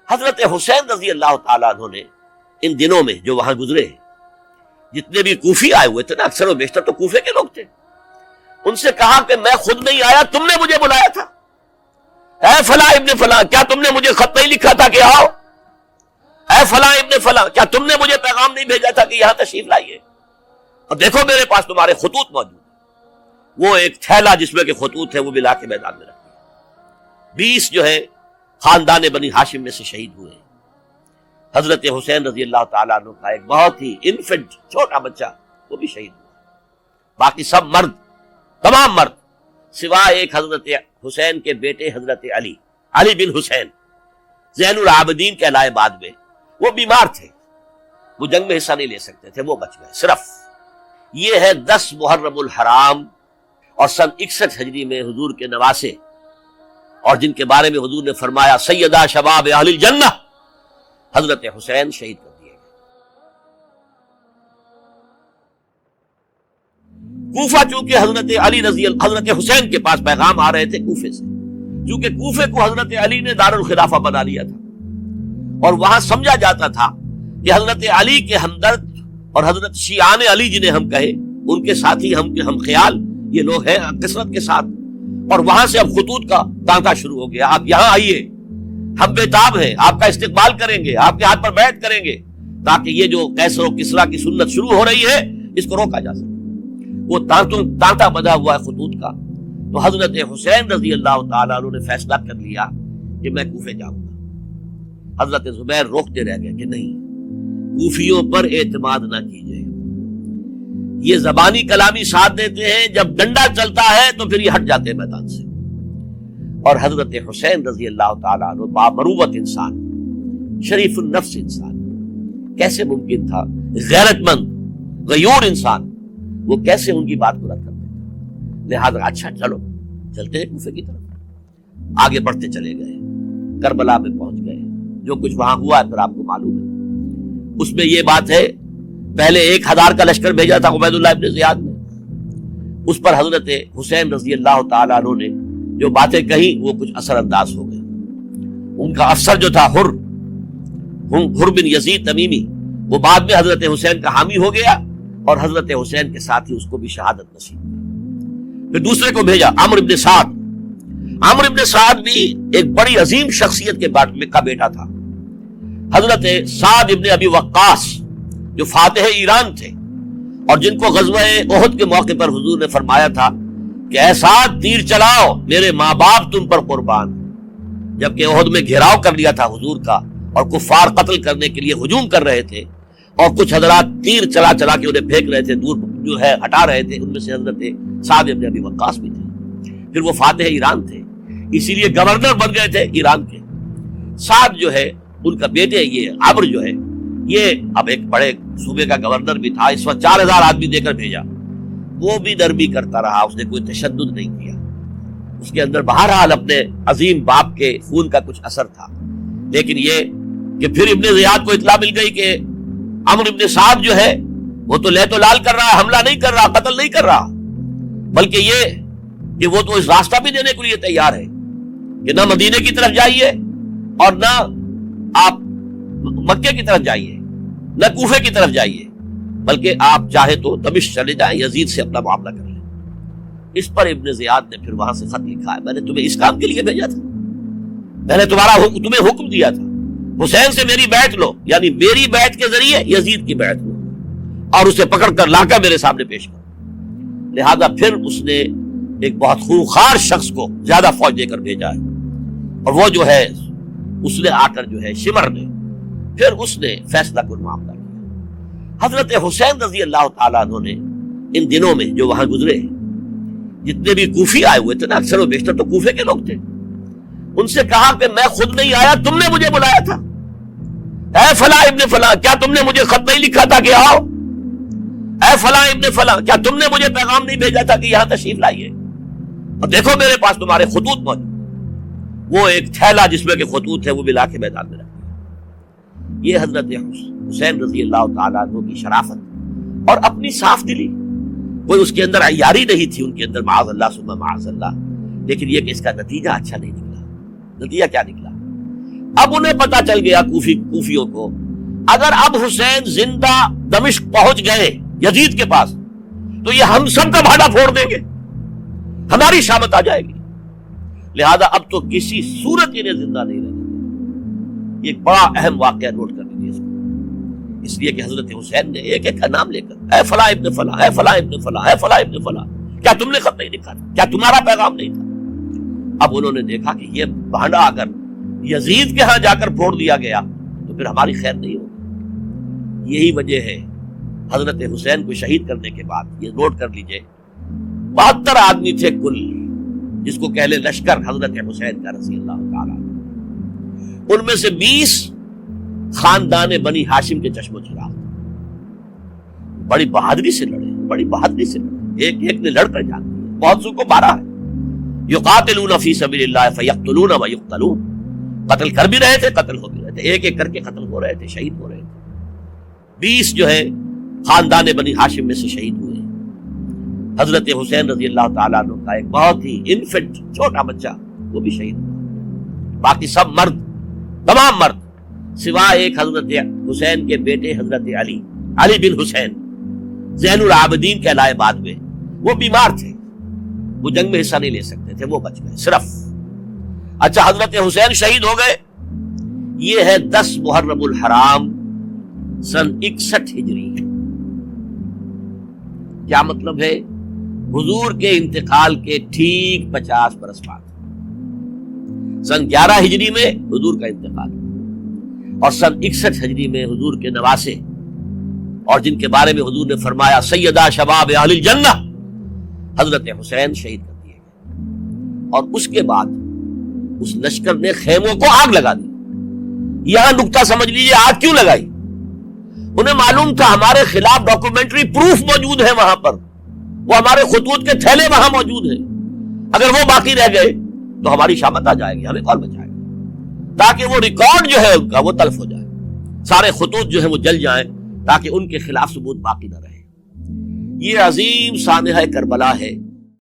حضرت حسین رضی اللہ تعالیٰ عنہ نے ان دنوں میں جو وہاں گزرے ہیں، جتنے بھی کوفی آئے ہوئے تھے نا، اکثر و بیشتر تو کوفے کے لوگ تھے، ان سے کہا کہ میں خود نہیں آیا، تم نے مجھے بلایا تھا، اے فلاں ابن فلاں، کیا تم نے مجھے خط نہیں لکھا تھا کہ آؤ؟ اے فلاں ابن فلاں، کیا تم نے مجھے پیغام نہیں بھیجا تھا کہ یہاں تشریف لائیے؟ اور دیکھو میرے پاس تمہارے خطوط موجود ہیں۔ وہ ایک تھیلا جس میں کہ خطوط ہے وہ بھی لا کے میدان میں رکھ دیا۔ 20 جو ہے خاندان بنی ہاشم میں سے شہید ہوئے ہیں۔ حضرت حسین رضی اللہ تعالیٰ عنہ کا ایک بہت ہی انفنٹ چھوٹا بچہ وہ بھی شہید ہوا، باقی سب مرد، تمام مرد، سوائے ایک حضرت حسین کے بیٹے حضرت علی بن حسین زین العابدین کہلائے بعد میں، وہ بیمار تھے، وہ جنگ میں حصہ نہیں لے سکتے تھے، وہ بچ گئے صرف۔ یہ ہے 10 محرم الحرام اور سن 61 ہجری میں حضور کے نواسے، اور جن کے بارے میں حضور نے فرمایا سیدہ شباب اہل الجنہ، حضرت حسین شہید کر دیے گئے۔ کوفہ چونکہ حضرت حسین کے پاس پیغام آ رہے تھے کوفے سے، چونکہ کوفے کو حضرت علی نے دار الخلافہ بنا لیا تھا، اور وہاں سمجھا جاتا تھا کہ حضرت علی کے ہمدرد اور حضرت شیعان علی جنہیں ہم کہے، ان کے ساتھی ہم خیال یہ لوگ ہیں کثرت کے ساتھ، اور وہاں سے اب خطوط کا تانتا شروع ہو گیا، آپ یہاں آئیے، ہم بےتاب ہیں، آپ کا استقبال کریں گے، آپ کے ہاتھ پر بیعت کریں گے، تاکہ یہ جو قیصر و کسریٰ کی سنت شروع ہو رہی ہے اس کو روکا جا سکے۔ وہ تانتا بندھا ہوا ہے خطوط کا۔ تو حضرت حسین رضی اللہ تعالیٰ عنہ نے فیصلہ کر لیا کہ میں کوفے جاؤں گا۔ حضرت زبیر روکتے رہ گئے کہ نہیں، کوفیوں پر اعتماد نہ کیجیے، یہ زبانی کلامی ساتھ دیتے ہیں، جب ڈنڈا چلتا ہے تو پھر یہ ہٹ جاتے ہیں میدان سے۔ اور حضرت حسین رضی اللہ تعالیٰ عنہ بامروت انسان، شریف النفس انسان، کیسے ممکن تھا غیرت مند غیور انسان وہ کیسے ان کی بات کو رد کرتے تھے؟ لہذا اچھا چلو چلتے ہیں کوفے کی طرف۔ آگے بڑھتے چلے گئے، کربلا میں پہنچ گئے، جو کچھ وہاں ہوا ہے پھر آپ کو معلوم ہے۔ اس میں یہ بات ہے، پہلے 1000 کا لشکر بھیجا تھا عبید اللہ ابن زیاد نے، اس پر حضرت حسین رضی اللہ تعالیٰ عنہ نے جو باتیں کہیں وہ کچھ اثر انداز ہو گئے۔ ان کا افسر جو تھا حر بن یزید تمیمی، وہ بعد میں حضرت حسین کا حامی ہو گیا، اور حضرت حسین کے ساتھ ہی اس کو بھی شہادت نصیب ہوئی۔ پھر دوسرے کو بھیجا عمرو بن سعد۔ عمرو بن سعد بھی ایک بڑی عظیم شخصیت کا بیٹا تھا، حضرت سعد ابن ابی وقاص جو فاتح ایران تھے، اور جن کو غزوہ احد کے موقع پر حضور نے فرمایا تھا کہ اے سعد تیر چلاؤ، میرے ماں باپ تم پر قربان۔ جبکہ احد میں گھیراؤ کر لیا تھا حضور کا، اور کفار قتل کرنے کے لیے ہجوم کر رہے تھے، اور کچھ حضرات تیر چلا چلا کے انہیں پھینک رہے تھے، دور جو ہے ہٹا رہے تھے، ان میں سے حضرت سعد ابن ابی وقاص بھی تھے۔ پھر وہ فاتح ایران تھے، اسی لیے گورنر بن گئے تھے ایران کے۔ سعد جو ہے ان کا بیٹے، یہ عمرو جو ہے، یہ اب ایک بڑے صوبے کا گورنر بھی تھا، اس وقت 4000 آدمی دے کر بھیجا، وہ بھی نرمی کرتا رہا، اس نے کوئی تشدد نہیں کیا، اس کے اندر بہرحال اپنے عظیم باپ کے خون کا کچھ اثر تھا۔ لیکن یہ کہ پھر ابن زیاد کو اطلاع مل گئی کہ عمرو ابن سعد جو ہے وہ تو لے تو لال کر رہا ہے، حملہ نہیں کر رہا، قتل نہیں کر رہا، بلکہ یہ کہ وہ تو اس راستہ بھی دینے کے لیے تیار ہے کہ نہ مدینے کی طرف جائیے اور نہ آپ مکے کی طرف جائیے، نہ کوفے کی طرف جائیے، بلکہ آپ چاہے تو دمشق چلے جائیں، یزید سے اپنا معاملہ کر لیں۔ اس پر ابن زیاد نے پھر وہاں سے خط لکھا ہے، میں نے تمہیں اس کام کے لیے بھیجا تھا، میں نے تمہیں حکم دیا تھا حسین سے میری بیعت لو، یعنی میری بیعت کے ذریعے یزید کی بیعت لو، اور اسے پکڑ کر لا کر میرے سامنے پیش کرو۔ لہذا پھر اس نے ایک بہت خونخوار شخص کو زیادہ فوج دے کر بھیجا ہے، اور وہ جو ہے اس نے آ کر جو ہے شمر نے پھر اس نے فیصلہ کن معاملہ کیا۔ حضرت حسین رضی اللہ تعالیٰ عنہ نے ان دنوں میں جو وہاں گزرے ہیں، جتنے بھی کوفی آئے ہوئے تھے نا، اکثر و بیشتر تو کوفے کے لوگ تھے، ان سے کہا کہ میں خود نہیں آیا، تم نے مجھے بلایا تھا، اے فلاں ابن فلاں، کیا تم نے مجھے خط نہیں لکھا تھا کہ آؤ؟ اے فلاں ابن فلاں، کیا تم نے مجھے پیغام نہیں بھیجا تھا کہ یہاں تشریف لائیے؟ اور دیکھو میرے پاس تمہارے خطوط موجود۔ وہ ایک تھیلا جس میں کہ خطوط ہے وہ بھی لا کے میدان میں رکھ دیا۔ یہ حضرت حسین رضی اللہ تعالیٰ عنہ کی شرافت اور اپنی صاف دلی، کوئی اس کے اندر عیاری نہیں تھی ان کے اندر، معاذ اللہ ثم معاذ اللہ، لیکن یہ کہ اس کا نتیجہ اچھا نہیں نکلا۔ نتیجہ کیا نکلا؟ اب انہیں پتا چل گیا کوفیوں کو، اگر اب حسین زندہ دمشق پہنچ گئے یزید کے پاس تو یہ ہم سب کا بھاڑا پھوڑ دیں گے، ہماری شامت آ جائے گی، لہذا اب تو کسی صورت انہیں زندہ نہیں رہنے دیں۔ یہ ایک بڑا اہم واقعہ، نوٹ کر لیجیے اس کو، اس لیے کہ حضرت حسین نے ایک ایک کا نام لے کر اے فلاں ابن فلاں، اے فلاں ابن فلاں، اے فلاں ابن فلاں، کیا تم نے خط نہیں لکھا تھا؟ کیا تمہارا پیغام نہیں تھا؟ اب انہوں نے دیکھا کہ یہ بھانڈا اگر یزید کے ہاں جا کر پھوڑ دیا گیا تو پھر ہماری خیر نہیں ہوگی۔ یہی وجہ ہے حضرت حسین کو شہید کرنے کے بعد، یہ نوٹ کر لیجئے، 72 آدمی تھے کل، جس کو کہہ لیں لشکر حضرت حسین کا رضی اللہ تعالیٰ، ان میں سے 20 خاندان بنی ہاشم کے چشم و چراغ، بڑی بہادری سے لڑے، بڑی بہادری سے لڑے، ایک ایک نے لڑ کر جان دیا، بہت سو کو مارا ہے۔ یقاتلون فی سبیل اللہ فیقتلون ویقتلون، قتل کر بھی رہے تھے، قتل ہو بھی رہے تھے، ایک ایک کر کے قتل ہو رہے تھے، شہید ہو رہے تھے۔ 20 جو ہے خاندان بنی ہاشم میں سے شہید ہوئے۔ حضرت حسین رضی اللہ تعالیٰ عنہ کا ایک بہت ہی انفنٹ چھوٹا بچہ، وہ بھی شہید ہوا۔ باقی سب مرد، تمام مرد، سوائے ایک حضرت حسین کے بیٹے حضرت علی بن حسین زین العابدین کہلائے بعد میں، وہ بیمار تھے، وہ جنگ میں حصہ نہیں لے سکتے تھے، وہ بچ گئے صرف۔ اچھا، حضرت حسین شہید ہو گئے، یہ ہے 10 محرم الحرام سن 61 ہجری۔ کیا مطلب ہے؟ حضور کے انتقال کے ٹھیک 50 برس بعد، سن 11 ہجری میں حضور کا انتقال، اور سن 61 ہجری میں حضور کے نواسے، اور جن کے بارے میں حضور نے فرمایا سیدہ شباب اہل الجنہ، حضرت حسین شہید کر دیے گئے۔ اور اس کے بعد اس لشکر نے خیموں کو آگ لگا دی۔ یہاں نکتہ سمجھ لیجیے، آگ کیوں لگائی؟ انہیں معلوم تھا ہمارے خلاف ڈاکومنٹری پروف موجود ہے وہاں پر، وہ ہمارے خطوط کے تھیلے وہاں موجود ہیں، اگر وہ باقی رہ گئے تو ہماری شامت آ جائے گی، ہمیں کون بچائے گا؟ تاکہ وہ ریکارڈ جو ہے ان کا وہ تلف ہو جائے، سارے خطوط جو ہیں وہ جل جائیں، تاکہ ان کے خلاف ثبوت باقی نہ رہے۔ یہ عظیم سانحہ کربلا ہے